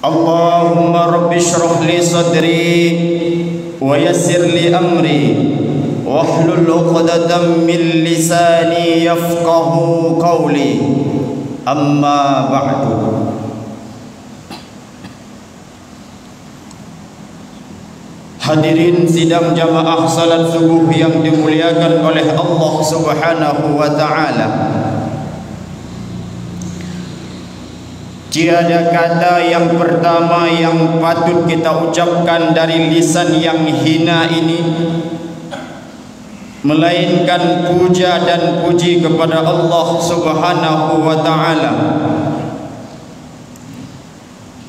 Allahumma rabbi shrah li sadri wa yassir li amri wahlul 'uqdatam min lisani yafqahu qawli. Amma ba'du. Hadirin sidang jamaah salat subuh yang dimuliakan oleh Allah Subhanahu wa taala. Tiada kata yang pertama yang patut kita ucapkan dari lisan yang hina ini melainkan puja dan puji kepada Allah Subhanahu wa taala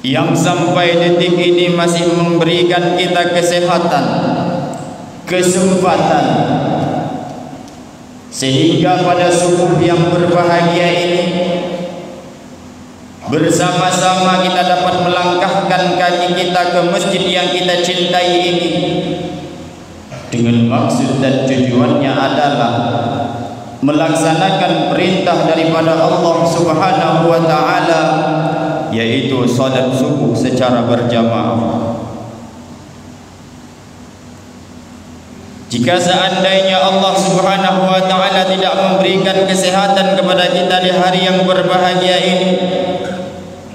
yang sampai detik ini masih memberikan kita kesehatan, kesempatan, sehingga pada subuh yang berbahagia ini bersama-sama kita dapat melangkahkan kaki kita ke masjid yang kita cintai ini dengan maksud dan tujuannya adalah melaksanakan perintah daripada Allah Subhanahu wa taala, yaitu salat subuh secara berjamaah. Jika seandainya Allah Subhanahu wa taala tidak memberikan kesehatan kepada kita di hari yang berbahagia ini,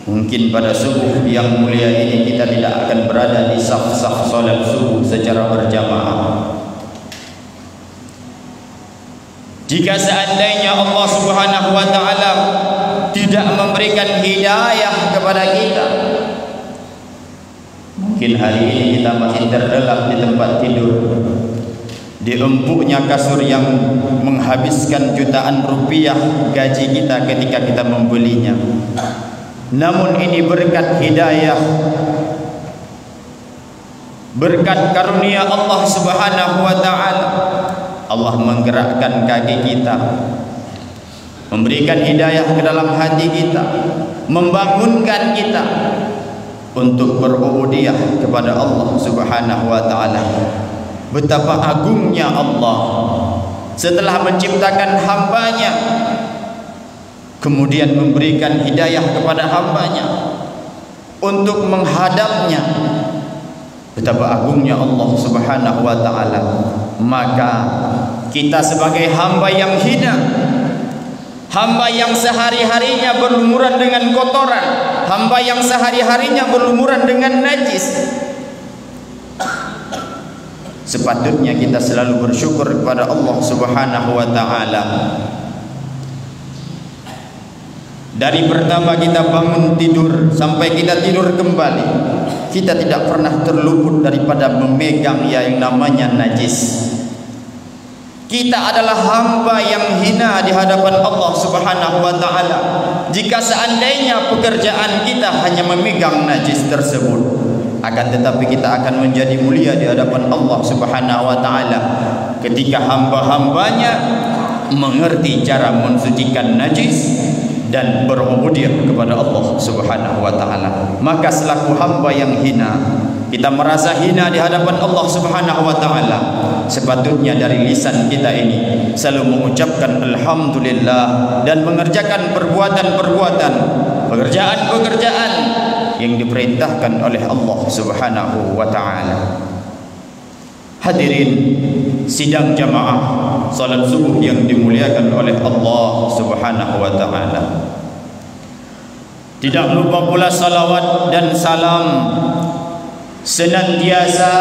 mungkin pada subuh yang mulia ini kita tidak akan berada di saf-saf salat subuh secara berjamaah. Jika seandainya Allah Subhanahu wa taala tidak memberikan hidayah kepada kita, mungkin hari ini kita masih terlelap di tempat tidur, di empuknya kasur yang menghabiskan jutaan rupiah gaji kita ketika kita membelinya. Namun ini berkat hidayah, berkat karunia Allah Subhanahu wa taala. Allah menggerakkan kaki kita, memberikan hidayah ke dalam hati kita, membangunkan kita untuk berubudiyah kepada Allah Subhanahu wa taala. Betapa agungnya Allah setelah menciptakan hambanya, kemudian memberikan hidayah kepada hambanya untuk menghadapnya. Betapa agungnya Allah Subhanahu wa taala. Maka kita sebagai hamba yang hina, hamba yang sehari-harinya berlumuran dengan kotoran, hamba yang sehari-harinya berlumuran dengan najis, sepatutnya kita selalu bersyukur kepada Allah Subhanahu wa taala. Dari pertama kita bangun tidur sampai kita tidur kembali, kita tidak pernah terluput daripada memegang yang namanya najis. Kita adalah hamba yang hina di hadapan Allah Subhanahu wa taala. Jika seandainya pekerjaan kita hanya memegang najis tersebut, akan tetapi kita akan menjadi mulia di hadapan Allah Subhanahu wa taala ketika hamba-hambanya mengerti cara mensucikan najis dan berubudiyah kepada Allah Subhanahu wa taala. Maka selaku hamba yang hina, kita merasa hina di hadapan Allah Subhanahu wa taala, sepatutnya dari lisan kita ini selalu mengucapkan alhamdulillah dan mengerjakan perbuatan-perbuatan, pekerjaan-pekerjaan yang diperintahkan oleh Allah Subhanahu wa taala. Hadirin sidang jamaah salat subuh yang dimuliakan oleh Allah Subhanahu wa taala. Tidak lupa pula salawat dan salam senantiasa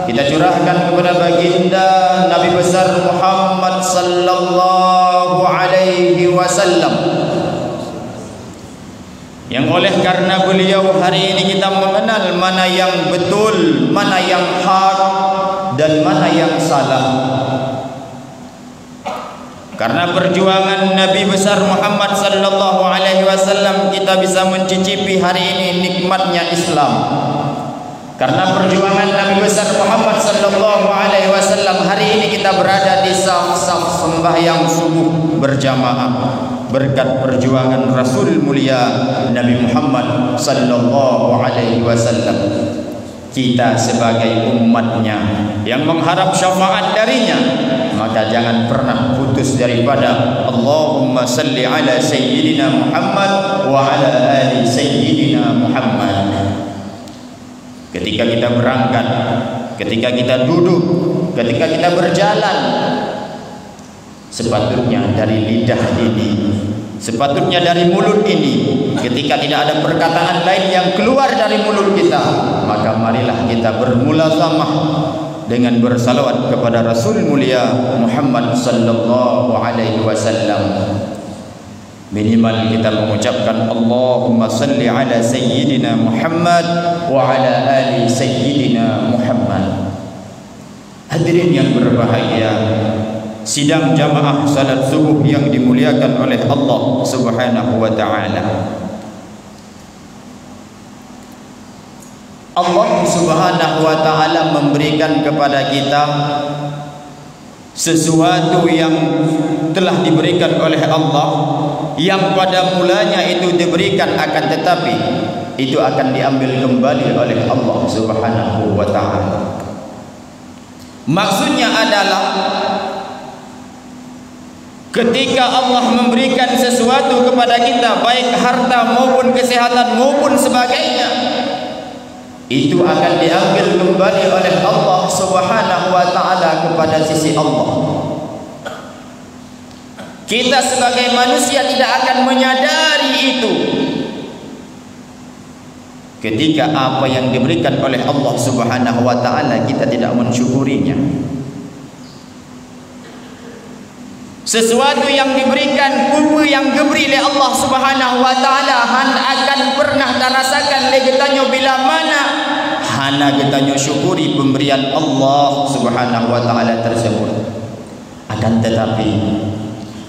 kita curahkan kepada baginda Nabi besar Muhammad sallallahu alaihi wasallam, yang oleh karena beliau hari ini kita mengenal mana yang betul, mana yang hak dan mana yang salah. Karena perjuangan Nabi besar Muhammad sallallahu alaihi wasallam kita bisa mencicipi hari ini nikmatnya Islam. Karena perjuangan Nabi besar Muhammad sallallahu alaihi wasallam hari ini kita berada di saf-saf sembahyang subuh berjamaah berkat perjuangan Rasul mulia Nabi Muhammad sallallahu alaihi wasallam. kita sebagai umatnya yang mengharap syafaat darinya, maka jangan pernah putus daripada Allahumma salli ala sayyidina Muhammad wa ala ali sayyidina Muhammad. Ketika kita berangkat, ketika kita duduk, ketika kita berjalan, sepatutnya dari lidah ini, sepatutnya dari mulut ini, ketika tidak ada perkataan lain yang keluar dari mulut kita, maka marilah kita bermulazamah dengan bersalawat kepada Rasul mulia Muhammad sallallahu alaihi wasallam. Minimal kita mengucapkan Allahumma salli ala sayyidina Muhammad wa ala ali sayyidina Muhammad. Hadirin yang berbahagia, sidang jamaah salat subuh yang dimuliakan oleh Allah Subhanahu wa taala. Allah Subhanahu wa taala memberikan kepada kita sesuatu yang telah diberikan oleh Allah, yang pada mulanya itu diberikan, akan tetapi itu akan diambil kembali oleh Allah Subhanahu wa taala. Maksudnya adalah ketika Allah memberikan sesuatu kepada kita, baik harta maupun kesehatan maupun sebagainya, itu akan diambil kembali oleh Allah Subhanahu wa taala kepada sisi Allah. Kita sebagai manusia tidak akan menyadari itu ketika apa yang diberikan oleh Allah Subhanahu wa taala kita tidak mensyukurinya. Sesuatu yang diberikan, kupu yang diberi oleh Allah Subhanahu wa taala akan pernah terasakan legetanyo bila mana hana getanyo syukuri pemberian Allah Subhanahu wa taala tersebut. Akan tetapi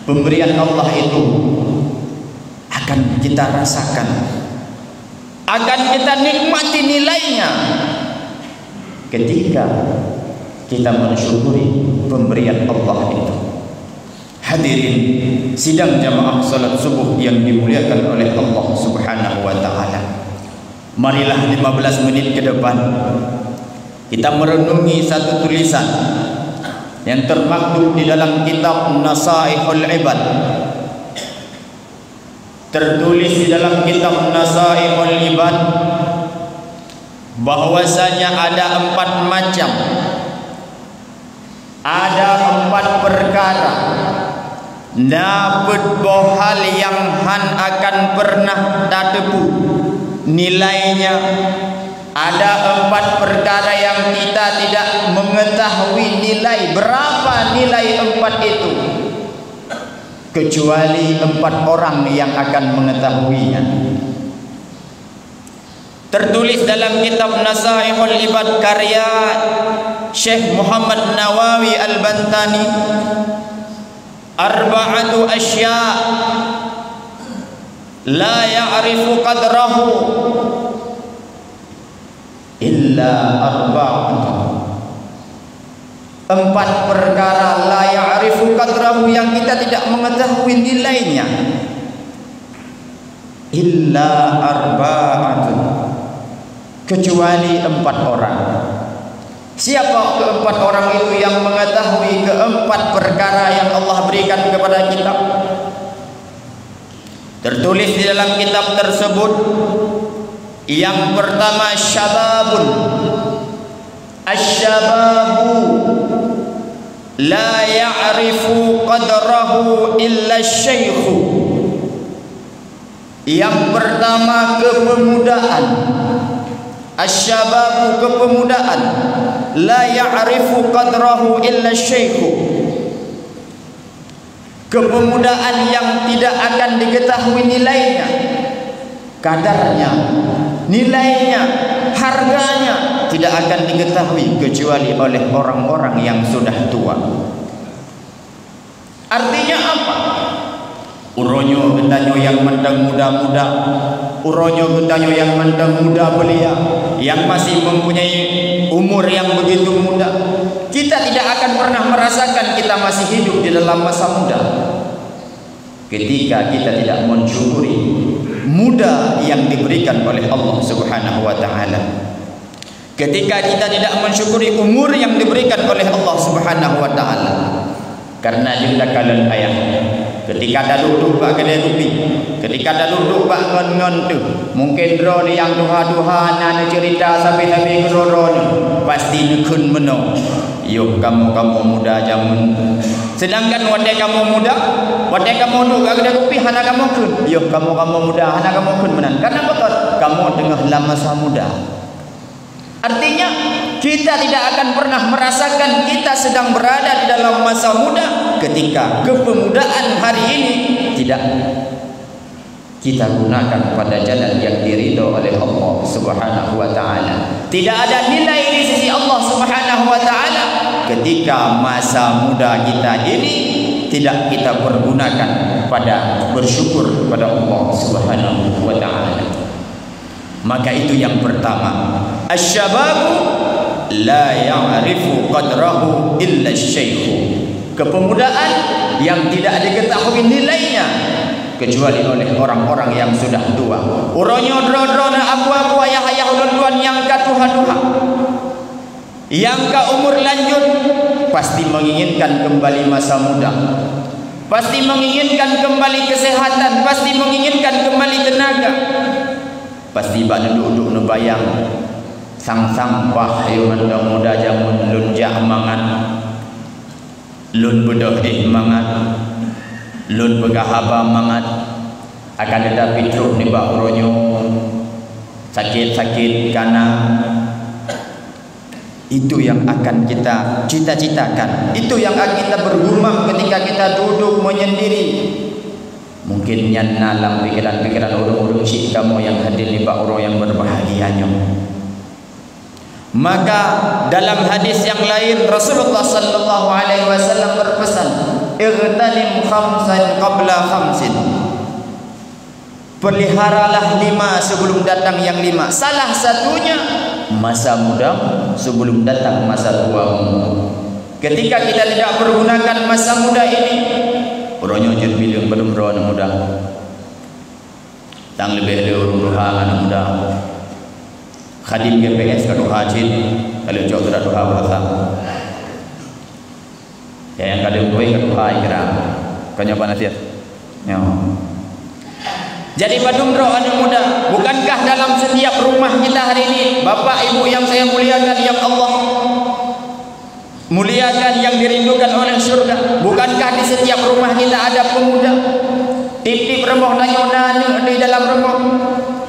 pemberian Allah itu akan kita rasakan, akan kita nikmati nilainya ketika kita mensyukuri pemberian Allah itu. Hadirin sidang jamaah salat subuh yang dimuliakan oleh Allah Subhanahu wa taala. Marilah 15 menit ke depan kita merenungi satu tulisan yang termaktub di dalam kitab Nasaihul Ibad. Tertulis di dalam kitab Nasaihul Ibad bahwasanya ada 4 macam, ada 4 perkara dapat bohal yang han akan pernah datepu nilainya. Ada 4 perkara yang kita tidak mengetahui nilai, berapa nilai 4 itu, kecuali 4 orang yang akan mengetahuinya. Tertulis dalam kitab Nasaihul Ibad karya Syekh Muhammad Nawawi Al-Bantani, arba'atu asya la ya'rifu qadrahu illa arba'atu. 4 perkara la ya'rifu qadrahu yang kita tidak mengetahui nilainya, illa arba'atu, kecuali 4 orang. Siapa ke-4 orang itu yang mengetahui ke-4 perkara yang Allah berikan kepada kita? Tertulis di dalam kitab tersebut, yang pertama syababun, asy-syababu la ya'rifu qadrahu illa asy-syaikhu. Yang pertama kepemudaan, asy-syababu kepemudaan, la ya'rifu qadrahu illa asy-syaikhu, kepemudaan yang tidak akan diketahui nilainya, kadarnya, nilainya, harganya tidak akan diketahui kecuali oleh orang-orang yang sudah tua. Artinya apa? Uronyo getanyo yang mendang muda-muda, uronyo getanyo yang mendang muda belia, yang masih mempunyai umur yang begitu muda, kita tidak akan pernah merasakan kita masih hidup di dalam masa muda ketika kita tidak mensyukuri muda yang diberikan oleh Allah Subhanahu wa taala. ketika kita tidak mensyukuri umur yang diberikan oleh Allah Subhanahu wa taala. Karena juga kalian ayah, ketika dah duduk bak kedai kopi, ketika dah duduk bak ngon-ngon tu, mungkin drone yang duha-duha nak cerita sampai-sampai geroro ni, pasti nekun meno. Yo kamu muda jamun. Sedangkan wadai kamu muda, wadai kamu duduk bak kedai kopi hana kamu kun. Yo kamu muda hana kamu kun menan. Karena betul kamu tengah dalam masa muda. Artinya kita tidak akan pernah merasakan kita sedang berada di dalam masa muda ketika kepemudaan hari ini tidak kita gunakan pada jalan yang diridho oleh Allah Subhanahu wa taala. Tidak ada nilai di sisi Allah Subhanahu wa taala ketika masa muda kita ini tidak kita pergunakan pada bersyukur kepada Allah Subhanahu wa taala. Maka itu yang pertama, asy-syababu la ya'rifu qadrahu illa asy-syaikh. Kepemudaan yang tidak diketahui nilainya kecuali oleh orang-orang yang sudah tua. Uronyo dro-dro na aku ayah-ayah ulun-ulun yang katuha-tuha, yang ka umur lanjut pasti menginginkan kembali masa muda, pasti menginginkan kembali kesehatan, pasti menginginkan kembali tenaga. Pasti bak duduk nebayang sang sampah yang muda jamun lun jak mangan, lun bedah mangan, lun begahaba mangan. Akan tetapi truk ni bak uronyo sakit-sakit karena itu yang akan kita cita-citakan, itu yang akan kita bergumam ketika kita duduk menyendiri. Mungkin yang dalam pikiran-pikiran orang-orang syik kamu yang hadir di bak orang yang berbahagianya. Maka dalam hadis yang lain Rasulullah sallallahu alaihi wasallam berpesan, "Igtanim khamsan qabla khamsin." Peliharalah 5 sebelum datang yang 5. Salah satunya masa muda sebelum datang masa tuamu. Ketika kita tidak pergunakan masa muda ini, orangnya jadi bilang belum anak muda, tang lebih ada orang duha anak muda. Khadim GPS kalau hajin, kalau jauh tidak duha berasa. Ya yang kadang gue kan duha kira, kanya apa nasihat? Ya. Jadi badung roh anak muda, bukankah dalam setiap rumah kita hari ini, bapak ibu yang saya muliakan, yang Allah muliakan, yang dirindukan oleh surga, bukankah di setiap rumah kita ada pemuda? Tip-tip remuk nanya di dalam remuk.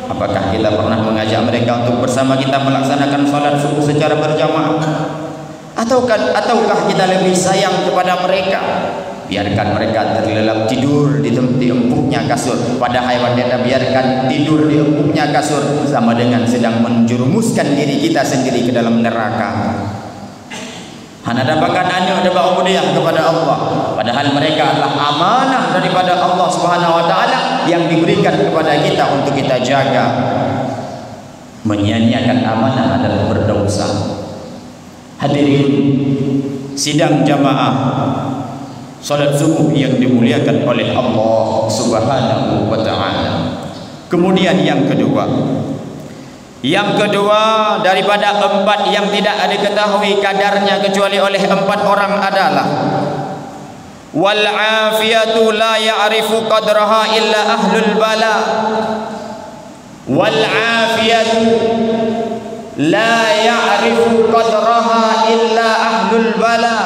Apakah kita pernah mengajak mereka untuk bersama kita melaksanakan salat subuh secara berjamaah? Ataukah kita lebih sayang kepada mereka? Biarkan mereka terlelap tidur di empuknya kasur. Padahal kita biarkan tidur di empuknya kasur sama dengan sedang menjerumuskan diri kita sendiri ke dalam neraka. Hana dapatkan anak ada ubudiyah kepada Allah, padahal mereka adalah amanah daripada Allah Subhanahu wa taala yang diberikan kepada kita untuk kita jaga. Menyia-nyiakan amanah adalah berdosa. Hadirin sidang jamaah salat subuh yang dimuliakan oleh Allah Subhanahu wa taala. Kemudian yang kedua daripada 4 yang tidak diketahui kadarnya kecuali oleh 4 orang adalah wal afiyatu la ya'rifu qadraha illa ahlul bala. Wal afiyatu la ya'rifu qadraha illa ahlul bala.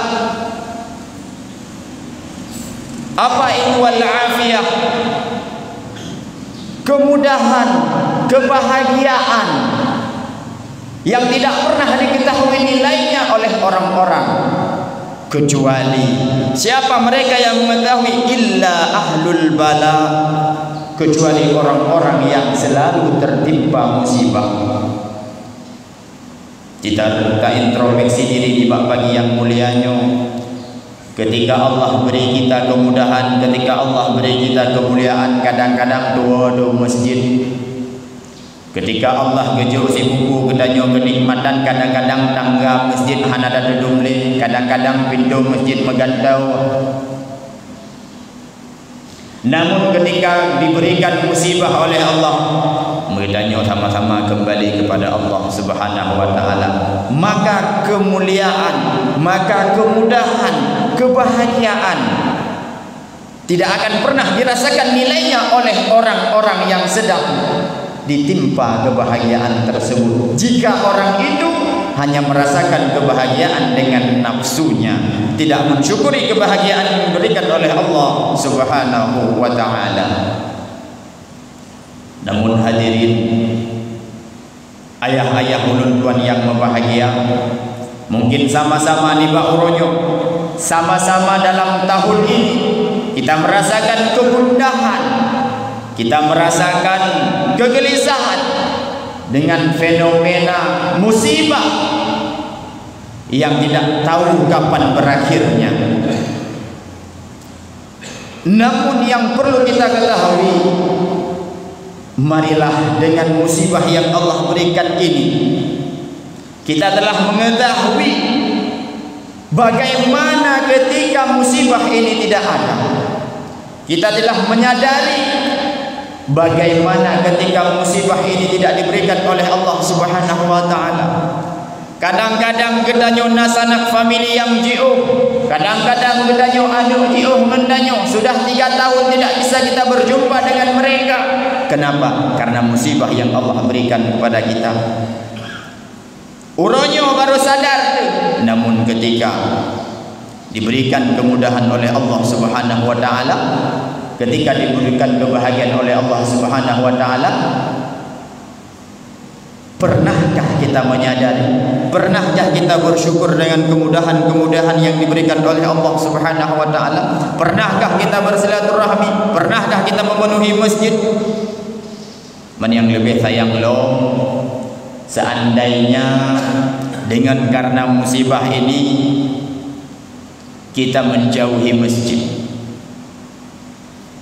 Apa itu wal afiyah? Kemudahan, kebahagiaan yang tidak pernah diketahui nilainya oleh orang-orang, kecuali siapa mereka yang mengetahui? Illa ahlul bala, kecuali orang-orang yang selalu tertimpa musibah. Kita introspeksi diri di pagi yang mulianya. Ketika Allah beri kita kemudahan, ketika Allah beri kita kemuliaan, kadang-kadang doa masjid. Ketika Allah gejur si buku kedanyo kenikmatan, kadang-kadang tangga masjid hana ada dumle, kadang-kadang pintu masjid megantau. Namun ketika diberikan musibah oleh Allah, Kedanyo sama-sama kembali kepada Allah Subhanahu wa taala, maka kemuliaan, maka kemudahan, kebahagiaan tidak akan pernah dirasakan nilainya oleh orang-orang yang sedang ditimpa kebahagiaan tersebut. Jika orang itu hanya merasakan kebahagiaan dengan nafsunya, tidak mensyukuri kebahagiaan yang diberikan oleh Allah Subhanahu wa taala. Namun hadirin, ayah-ayah ulun tuan yang berbahagia, mungkin sama-sama di Bauronyo, sama-sama dalam tahun ini kita merasakan kegundahan, kita merasakan kegelisahan dengan fenomena musibah yang tidak tahu kapan berakhirnya. Namun yang perlu kita ketahui, marilah dengan musibah yang Allah berikan ini, kita telah mengetahui bagaimana ketika musibah ini tidak ada. Kita telah menyadari bagaimana ketika musibah ini tidak diberikan oleh Allah Subhanahu wa taala. Kadang-kadang kedanyo nasanak famili yang jiuh, kadang-kadang kedanyo anu jiuh mendanyo sudah 3 tahun tidak bisa kita berjumpa dengan mereka. Kenapa? Karena musibah yang Allah berikan kepada kita. Uronyo baru sadar, namun ketika diberikan kemudahan oleh Allah Subhanahu wa taala, ketika diberikan kebahagiaan oleh Allah Subhanahu wa taala, pernahkah kita menyadari, pernahkah kita bersyukur dengan kemudahan-kemudahan yang diberikan oleh Allah Subhanahu wa taala? Pernahkah kita bersilaturahmi? Pernahkah kita memenuhi masjid? Mana yang lebih sayang lo, seandainya dengan karena musibah ini kita menjauhi masjid.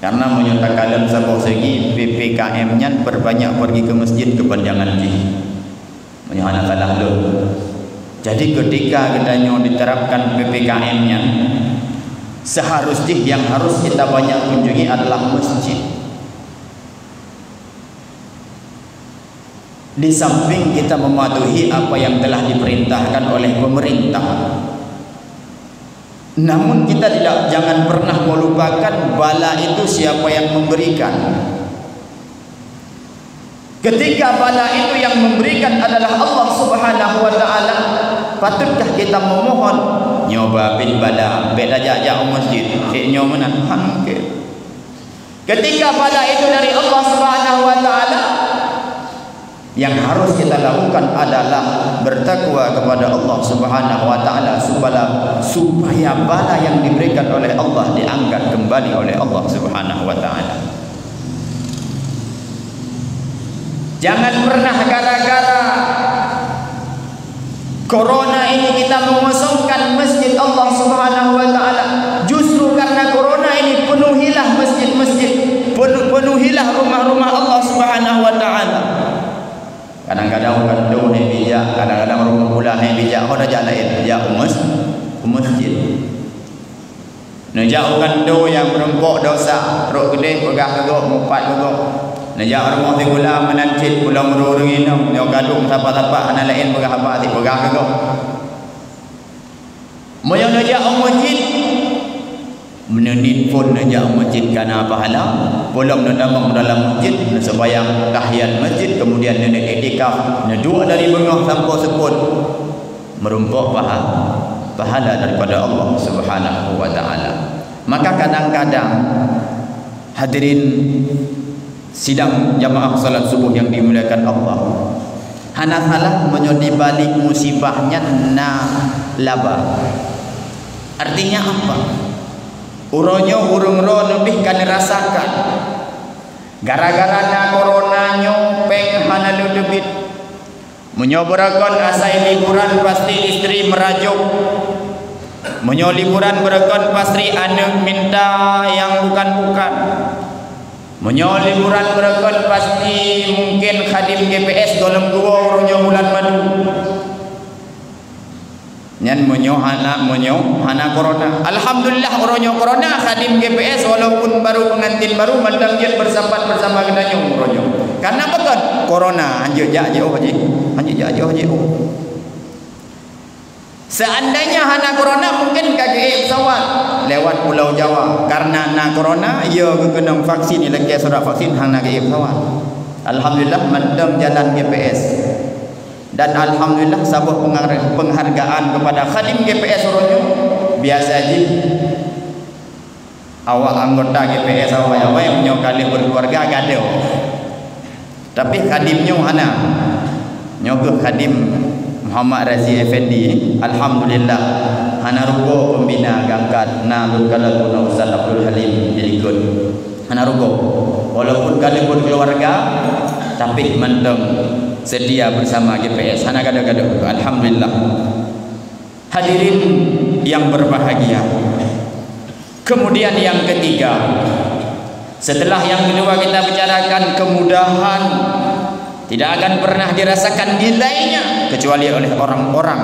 Karena menyatakan dalam sebuah segi PPKM-nya berbanyak pergi ke masjid kepanjangan di menyana salah lo. Jadi ketika kedanyo diterapkan PPKM-nya, seharusnya yang harus kita banyak kunjungi adalah masjid. Di samping kita mematuhi apa yang telah diperintahkan oleh pemerintah, namun kita jangan pernah melupakan bala itu siapa yang memberikan. Ketika bala itu yang memberikan adalah Allah Subhanahu wa taala, patutkah kita memohon nyoba bil bala beda jajak masjid nyomanan hangke. Ketika bala itu dari Allah Subhanahu wa taala, yang harus kita lakukan adalah bertakwa kepada Allah Subhanahu wa taala supaya bala yang diberikan oleh Allah diangkat kembali oleh Allah Subhanahu wa taala. Jangan pernah gara-gara corona ini kita mengosongkan masjid Allah Subhanahu wa taala. Justru karena corona ini penuhilah masjid-masjid, penuhilah rumah-rumah Allah Subhanahu wa taala. Kadang-kadang orang do ni bijak, kadang-kadang rumah pula ni bijak, orang dah lain bijak masjid. Nejak orang do yang merempok dosa, rok gede pegah kegok, mupat kegok. Nejak rumah ti gula menancit, pula merurung inam, nyo gadung sapa-sapa anak lain pegah apa ti pegah kegok. Moyo nejak masjid menenit pun najak masjid kana pahala, pulang nandamang dalam masjid, sembahyang tahiyat masjid, kemudian nenek iktikaf, nedua dari bengah sampai seput, merumpok pahala daripada Allah Subhanahu wa taala. Maka kadang-kadang hadirin sidang jamaah salat subuh yang dimuliakan Allah, hana salah menyodi balik musibahnya laba. Artinya apa? Uronyo urung-ro lebih kan rasakan gara-gara na coronanyo peng hana debit menyobrakan asai liburan pasti istri merajuk, menyo liburan berakon pasti anak minta yang bukan-bukan, menyo liburan berakon pasti mungkin khadim GPS dalam gua urunyo bulan madu. nyan monyo hana corona. Alhamdulillah oronyo corona khadim GPS walaupun baru pengantin baru mandang dia bersapat bersama kedanyo oronyo. Karena betul corona anjir jauh haji. Seandainya hana corona mungkin kaki pesawat lewat Pulau Jawa. Karena na corona ia kena vaksin lagi surat vaksin hana kaki pesawat. Alhamdulillah mandang jalan GPS. Dan alhamdulillah sebuah penghargaan kepada khadim GPS oronyo. Biasa aja awak anggota GPS awak yang punya kali berkeluarga gaduh. Tapi khadimnya hana nyogo khadim Muhammad Razi Effendi alhamdulillah hana ruko pembina gangkat na lukala guna Ustaz Abdul Halim jadi good hana ruko walaupun kali berkeluarga tapi mendeng sedia bersama GPS hana gaduh-gaduh. Alhamdulillah. Hadirin yang berbahagia, kemudian yang ketiga, setelah yang kedua kita bicarakan kemudahan tidak akan pernah dirasakan nilainya kecuali oleh orang-orang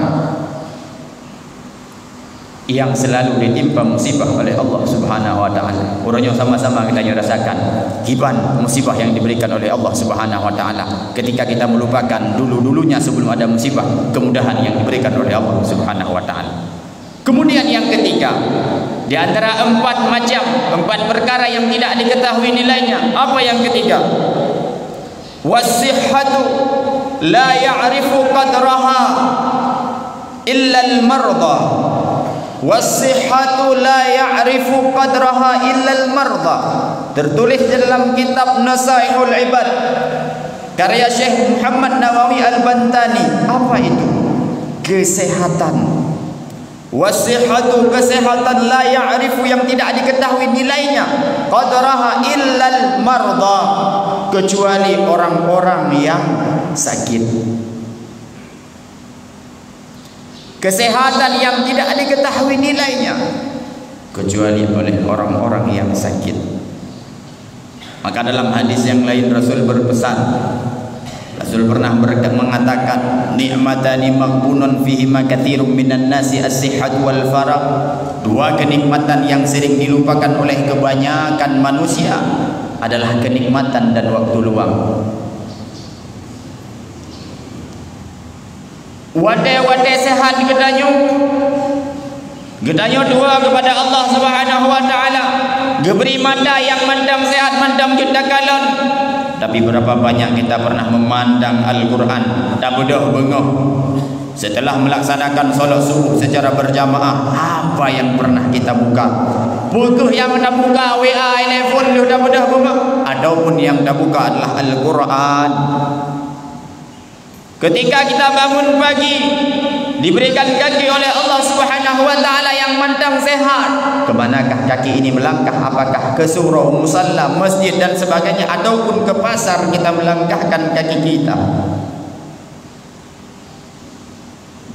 yang selalu ditimpa musibah oleh Allah Subhanahu wa taala. Urangnya sama-sama kita rasakan hiban musibah yang diberikan oleh Allah Subhanahu wa taala. Ketika kita melupakan dulu-dulunya sebelum ada musibah, kemudahan yang diberikan oleh Allah Subhanahu wa taala. Kemudian yang ketiga, di antara empat perkara yang tidak diketahui nilainya, apa yang ketiga? Was-sihhatu la ya'rifu qadraha illa al-marda. Was-sihhatu la ya'rifu qadraha illa al-marda. Tertulis dalam kitab Nasaihul Ibad karya Syekh Muhammad Nawawi Al-Bantani. Apa itu? Kesehatan. Was-sihhatu kesehatan la ya'rifu yang tidak diketahui nilainya qadraha illa al-marda kecuali orang-orang yang sakit. Kesehatan yang tidak diketahui nilainya kecuali oleh orang-orang yang sakit. Maka dalam hadis yang lain Rasul berpesan, Rasul pernah mengatakan ni'matani maghbunun fihima katsirun minan nasi as-sihhat wal farah. Dua kenikmatan yang sering dilupakan oleh kebanyakan manusia adalah kenikmatan dan waktu luang. Wadai sehat gedanyo dua kepada Allah Subhanahu wa taala. Geberi mata yang mandang sehat mandang juta kalon. Tapi berapa banyak kita pernah memandang Al-Quran tak bodoh bengok setelah melaksanakan solat subuh secara berjamaah. Apa yang pernah kita buka? Buku yang kita buka WA, telepon sudah bodoh bengok. Adapun yang kita buka adalah Al-Quran. Ketika kita bangun pagi diberikan kaki oleh Allah Subhanahu wa taala yang mandang sehat, kemanakah kaki ini melangkah? Apakah ke surau, musalla, masjid dan sebagainya, ataupun ke pasar kita melangkahkan kaki kita?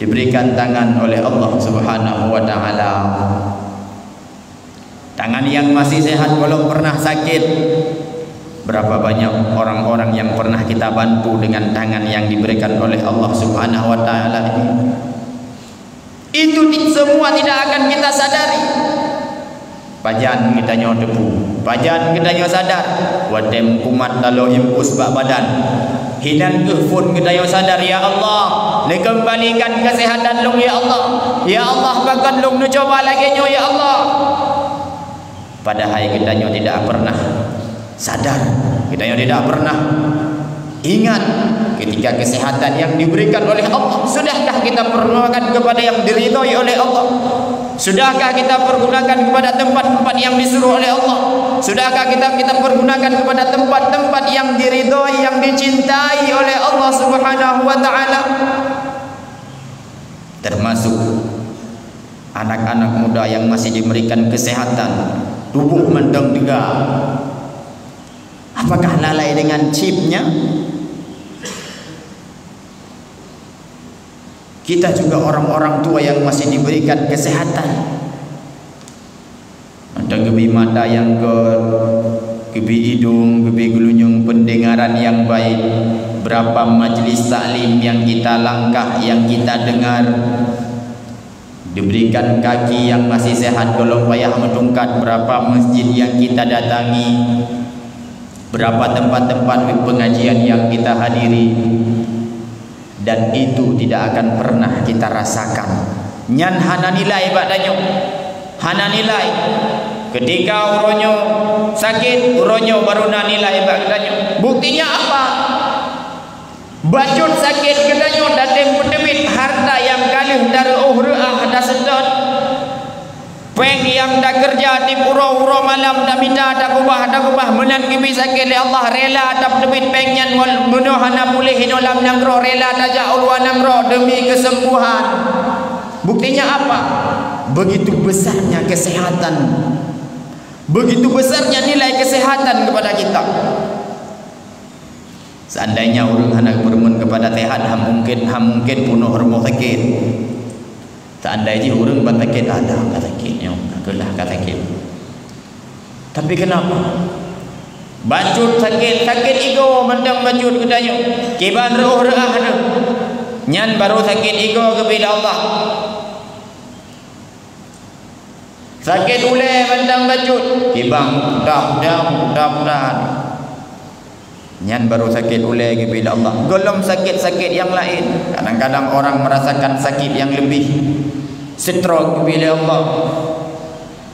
Diberikan tangan oleh Allah Subhanahu wa taala, tangan yang masih sehat walau pernah sakit. Berapa banyak orang-orang yang pernah kita bantu dengan tangan yang diberikan oleh Allah Subhanahu wa taala ini. Itu semua tidak akan kita sadari. Pajan kita nyo debu, pajan kita nyo sadar. Wadem kumat lalu impus bak badan. Hinan kefun kita nyo sadar, ya Allah, dikembalikan kesehatan long ya Allah. Ya Allah, bahkan long nu coba lagi nyo ya Allah. Padahal kita nyo tidak pernah sadar, kita yang tidak pernah ingat ketika kesehatan yang diberikan oleh Allah. Sudahkah kita pergunakan kepada yang diridhoi oleh Allah? Sudahkah kita pergunakan kepada tempat-tempat yang disuruh oleh Allah? Sudahkah kita pergunakan kepada tempat-tempat yang diridhoi, yang dicintai oleh Allah Subhanahu wa taala? Termasuk anak-anak muda yang masih diberikan kesehatan, tubuh mendeng tegak. Apakah lalai dengan chipnya? Kita juga orang-orang tua yang masih diberikan kesehatan. Ada gebi mata yang gebi hidung, gebi gelunyung, pendengaran yang baik. Berapa majlis taklim yang kita langkah, yang kita dengar. diberikan kaki yang masih sehat, kalau payah menungkat berapa masjid yang kita datangi, berapa tempat-tempat pengajian yang kita hadiri, dan itu tidak akan pernah kita rasakan. Nyan hana nilai badanya, hana nilai. Ketika uronyo sakit, uronyo baru na nilai badanya. Buktinya apa? Bacut sakit kedanyo datem pedemit harta yang kalih dari uhreah da sedot. Peng yang dah kerja di pura-pura malam dah minta dah kubah menan kimi sakit li Allah rela dah pedemit pengnya menuhana pulih hinolam nangro rela dah jaulwa nangro demi kesembuhan. Buktinya apa? Begitu besarnya kesehatan, begitu besarnya nilai kesehatan kepada kita. Seandainya orang hendak bermun kepada sehat, mungkin punuh rumah sakit. Seandainya orang bertakit ada sakitnya, itulah sakit. Tapi kenapa? Bacut sakit ego mendang bacut kedanya. Kiban roh reah ada. Nyan baru sakit ego kepada Allah. Sakit ulai mendang bacut. Kibang mudah-mudahan. Nyan baru sakit ulai kepada Allah. Golong sakit-sakit yang lain. Kadang-kadang orang merasakan sakit yang lebih. Stroke kepada Allah,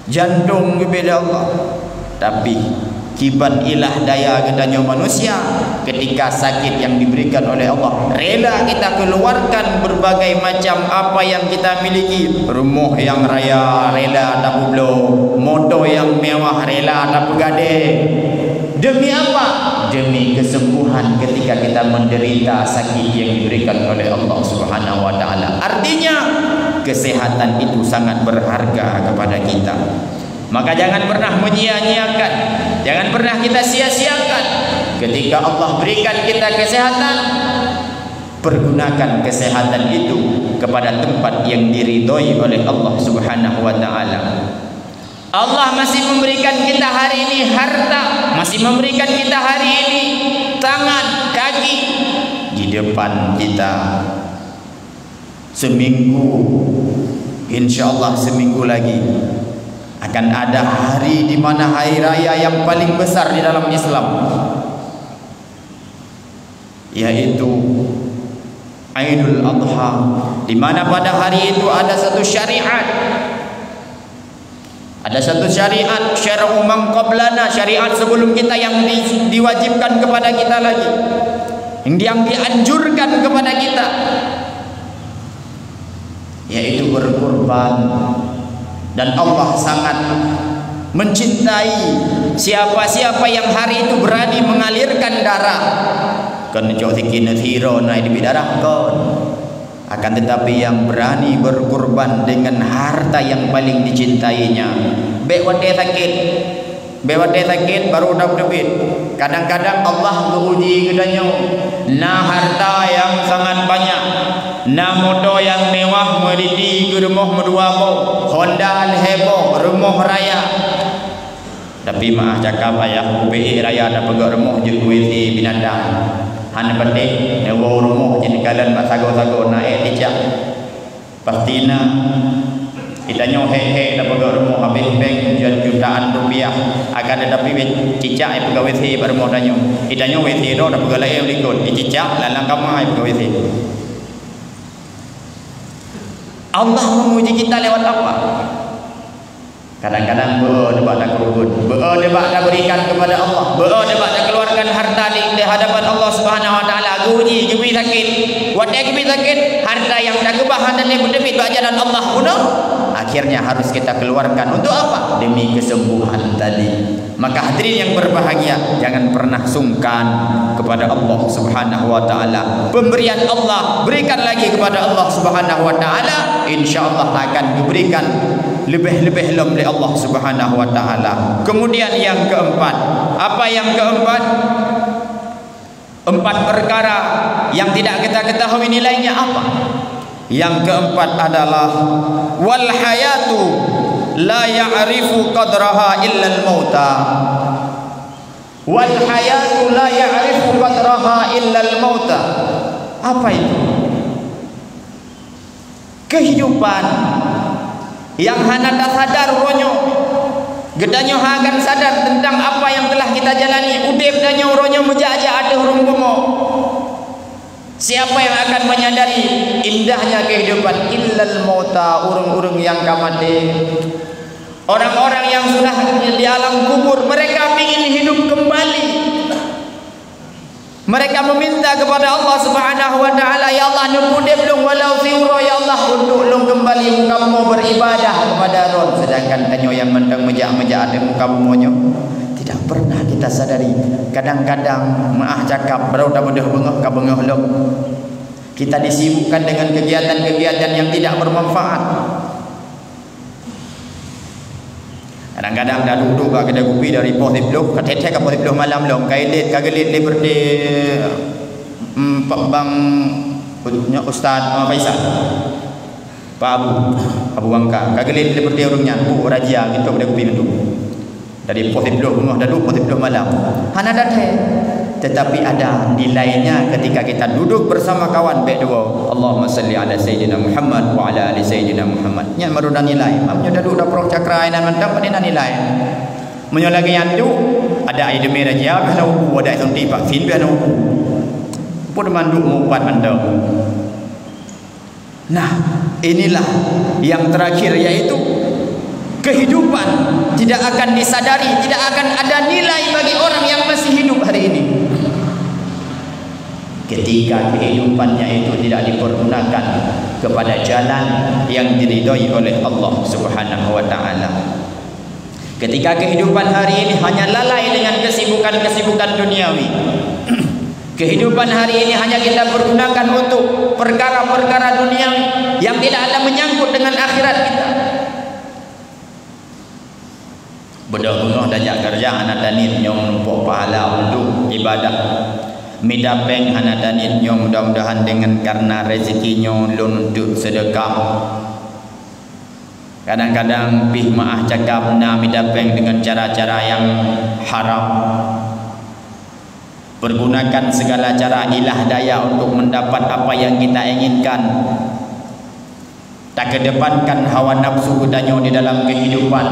jantung kepada Allah. Tapi kiban ilah daya kedanya manusia, ketika sakit yang diberikan oleh Allah, rela kita keluarkan berbagai macam apa yang kita miliki. Rumah yang raya rela tak bublo, motor yang mewah rela tak pegade. Demi apa? Demi kesembuhan ketika kita menderita sakit yang diberikan oleh Allah Subhanahu wa taala. Artinya kesehatan itu sangat berharga kepada kita. Maka jangan pernah menyia-nyiakan, jangan pernah kita sia-siakan. Ketika Allah berikan kita kesehatan, pergunakan kesehatan itu kepada tempat yang diridhoi oleh Allah Subhanahu wa taala. Allah masih memberikan kita hari ini harta, masih memberikan kita hari ini tangan, kaki. Di depan kita seminggu, insyaallah seminggu lagi akan ada hari di mana hari raya yang paling besar di dalam Islam, yaitu Aidul Adha, di mana pada hari itu ada satu syariat, ada satu syariat, syara'u man qablana, syariat sebelum kita yang diwajibkan kepada kita lagi, yang dianjurkan kepada kita, yaitu berkurban. Dan Allah sangat mencintai siapa-siapa yang hari itu berani mengalirkan darah. Kan jotikin hero naik di darah kon. Akan tetapi yang berani berkurban dengan harta yang paling dicintainya. Bewate sakit baru dapat duit. Kadang-kadang Allah menguji kedanya. Nah harta yang sangat banyak, nah motor yang mewah, meliti ke rumah medua ko, Honda heboh, rumah raya. Tapi maaf cakap ayah UPI raya ada pegak rumah je kuiti binatang. Han penting newo rumah je kalan sago-sago naik ticak. Pastina itanya he dah pegak rumah habis bank jutaan rupiah akan ada tapi cicak ai pegak WC bar rumah danyo. Itanya WC do dah pegak lain likut dicicak lalang kamai pegak WC. Allah menguji kita lewat apa? Kadang-kadang debat dah kerubun, debat dah berikan kepada Allah, debat dah keluarkan harta di hadapan Allah Subhanahu wa taala. Uji gibi sakit, wadah gibi sakit, harta yang dah kebahan dan berdebit bajaran Allah puno, akhirnya harus kita keluarkan untuk apa? Demi kesembuhan tadi. Maka hadirin yang berbahagia, jangan pernah sungkan kepada Allah Subhanahu wa taala. Pemberian Allah berikan lagi kepada Allah Subhanahu wa taala, insyaallah akan diberikan lebih-lebih oleh Allah Subhanahu wa taala. Kemudian yang keempat, apa yang keempat? 4 perkara yang tidak kita ketahui nilainya apa? Yang keempat adalah wal hayatu la ya'rifu qadraha illa al-mauta. Wal hayatu la ya'rifu qadraha illa al-mauta. Apa itu? Kehidupan yang hana tak sadar ronyo gedanyo akan sadar tentang apa yang telah kita jalani. Udip danyo ronyo menjajah ada hurung bomo. Siapa yang akan menyadari indahnya kehidupan? Illal mauta, urung-urung yang kamati. Orang-orang yang sudah di alam kubur, mereka ingin hidup kembali. Mereka meminta kepada Allah Subhanahu wa taala, ya Allah nubudib long walau siuro, ya Allah untuk long kembali kamu beribadah kepada Ron. Sedangkan tanyo yang mendang meja-meja ada muka bumonyo tidak pernah kita sadari. Kadang-kadang maah cakap baru dah mudah bengah ka bengah long. Kita disibukkan dengan kegiatan-kegiatan yang tidak bermanfaat. Kadang-kadang dah duduk kat kedai kopi dari pos 10 kat tetek kat pos 10 malam long kailit kagelit liberty bang punya Ustaz Faisal Pak Abu Bangka kagelit liberty orangnya bu raja gitu kedai kopi itu dari pos 10 rumah dah duduk pos 10 malam hana datang. Tetapi ada nilainya ketika kita duduk bersama kawan baik dua. Allahumma salli ala sayyidina Muhammad wa ala ali sayyidina Muhammad. Nya baru dah nilai. Mamnya dah duduk dah prok cakra ainan mantap pada nilai. Menyo lagi yang tu ada ide meraja bahna uku ada sonti pak fin bahna uku. Pun manduk mupat mandang. Nah, inilah yang terakhir yaitu kehidupan tidak akan disadari, tidak akan ada nilai bagi orang yang masih hidup hari ini. Ketika kehidupannya itu tidak dipergunakan kepada jalan yang diridhai oleh Allah Subhanahu wa taala. Ketika kehidupan hari ini hanya lalai dengan kesibukan-kesibukan duniawi. Kehidupan hari ini hanya kita pergunakan untuk perkara-perkara duniawi yang tidak ada menyangkut dengan akhirat kita. Bedah-bedah dajak kerja anak danit nyong numpuk pahala untuk ibadah. Midapeng anak danit nyong mudah-mudahan dengan karena rezekinya lun untuk sedekah. Kadang-kadang pih maah cakap na midapeng dengan cara-cara yang haram. Pergunakan segala cara ilah daya untuk mendapat apa yang kita inginkan. Tak kedepankan hawa nafsu danyo di dalam kehidupan.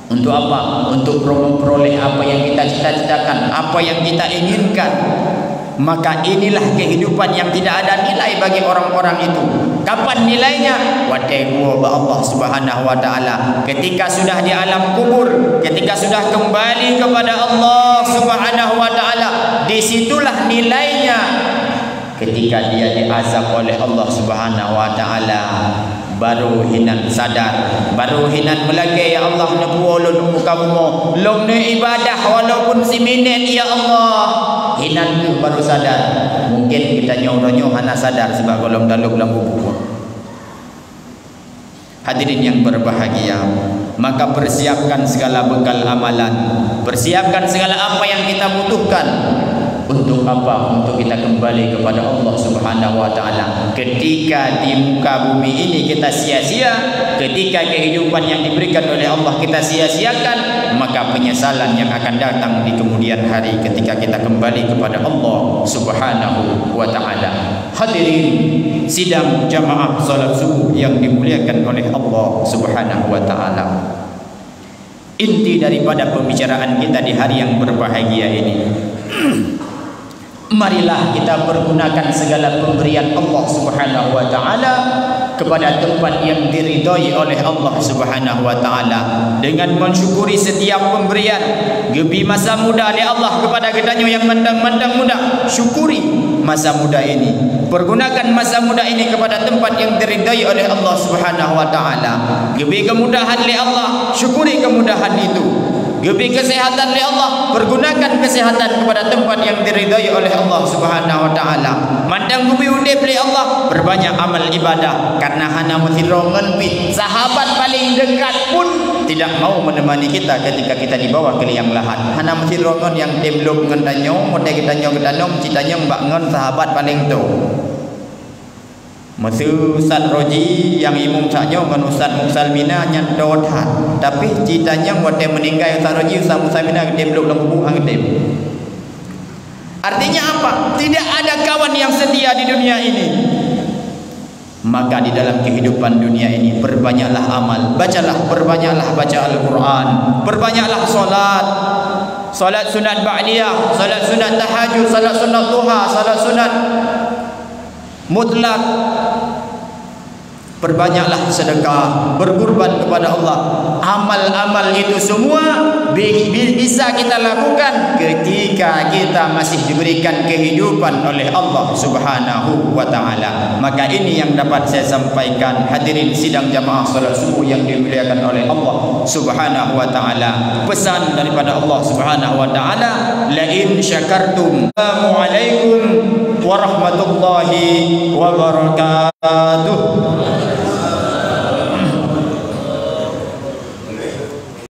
Untuk apa? Untuk memperoleh apa yang kita cita-citakan, apa yang kita inginkan. Maka inilah kehidupan yang tidak ada nilai bagi orang-orang itu. Kapan nilainya? Wadaiku Allah Subhanahu wa taala. Ketika sudah di alam kubur, ketika sudah kembali kepada Allah Subhanahu wa taala, disitulah nilainya. Ketika dia diazab oleh Allah Subhanahu wa taala, baru hinan sadar, baru hinan melagi, ya Allah nabuolun mukamu long ne ibadah walaupun siminit, ya Allah hinan tu baru sadar. Mungkin kita nyoronyo hana sadar sebab golong daluk lampu buku. Hadirin yang berbahagia, maka persiapkan segala bekal amalan, persiapkan segala apa yang kita butuhkan. Untuk apa? Untuk kita kembali kepada Allah Subhanahu wa taala. Ketika di muka bumi ini kita sia-sia, ketika kehidupan yang diberikan oleh Allah kita sia-siakan, maka penyesalan yang akan datang di kemudian hari ketika kita kembali kepada Allah Subhanahu wa taala. Hadirin sidang jamaah salat subuh yang dimuliakan oleh Allah Subhanahu wa taala. Inti daripada pembicaraan kita di hari yang berbahagia ini, marilah kita pergunakan segala pemberian Allah Subhanahu wa taala kepada tempat yang diridhai oleh Allah Subhanahu wa taala dengan mensyukuri setiap pemberian. Gebi masa muda oleh Allah kepada kedanyo yang mandang-mandang muda, syukuri masa muda ini. Pergunakan masa muda ini kepada tempat yang diridhai oleh Allah Subhanahu wa taala. Gebi kemudahan oleh Allah, syukuri kemudahan itu. Gebi kesehatan oleh Allah, pergunakan kesehatan kepada tempat yang diridhai oleh Allah Subhanahu wa taala. Mandang bumi udip oleh Allah, berbanyak amal ibadah karena hana mesirongan pi. Sahabat paling dekat pun tidak mau menemani kita ketika kita dibawa ke liang lahat. Hana mesirongan yang demlok ngan danyo, model kita nyong danom citanya mbak ngan sahabat paling tu. Masa Ustaz Roji yang imam saknya dengan Ustaz Muksalmina yang dohat. Tapi ceritanya waktu meninggal Ustaz Roji, Ustaz Muksalmina dia belum lembu hang dia. Artinya apa? Tidak ada kawan yang setia di dunia ini. Maka di dalam kehidupan dunia ini perbanyaklah amal, perbanyaklah baca Al-Quran, perbanyaklah solat, solat sunat ba'diyah, solat sunat tahajud, solat sunat duha, solat sunat mutlak. Perbanyaklah sedekah, berkurban kepada Allah. Amal-amal itu semua bisa kita lakukan ketika kita masih diberikan kehidupan oleh Allah Subhanahu wa ta'ala. Maka ini yang dapat saya sampaikan, hadirin sidang jamaah salat subuh yang dimuliakan oleh Allah Subhanahu wa ta'ala. Pesan daripada Allah Subhanahu wa ta'ala, la in syakartum. Assalamualaikum warahmatullahi wabarakatuh.